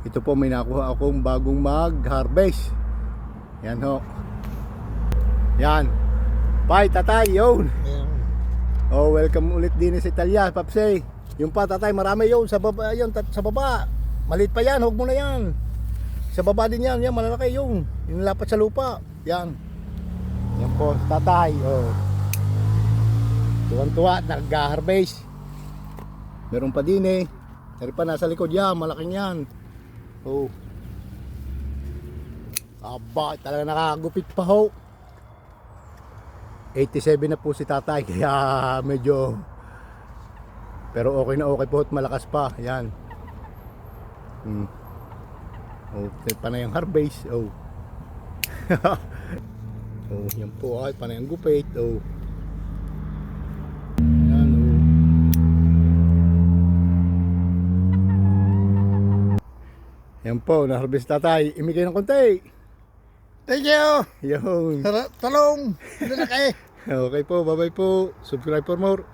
Ito po, may nakuha akong bagong mag-harvest. Yan ho. Yan. Bye, tatay, yun. Oh, welcome ulit din sa Italia, Papsay. Yung pa, tatay, marami yun sa baba, yun, sa baba. Maliit pa yan, huwag mo na yan. Sa baba din yan, yan, malalaki yung lapat sa lupa. Yan. Yan po, tatay, oh. Tuwan-tuwa, nag-harvest. Meron pa din eh. Dari pa nasa likod yan, malaking yan. Oh. Aba, talaga nakagupit pa ho. 87 na po si tatay, kaya medyo, pero okay na okay po at malakas pa. Yan. Oh, panay ang harvest. Oh. Oh, yan po ay panay ang gupit. Oh. Yan, oh. Yan po, na-harvest tatay. Imigay ng konti. Thank you. Yun. Talong. Hindi na kayo. Okay po, bye bye po. Subscribe for more.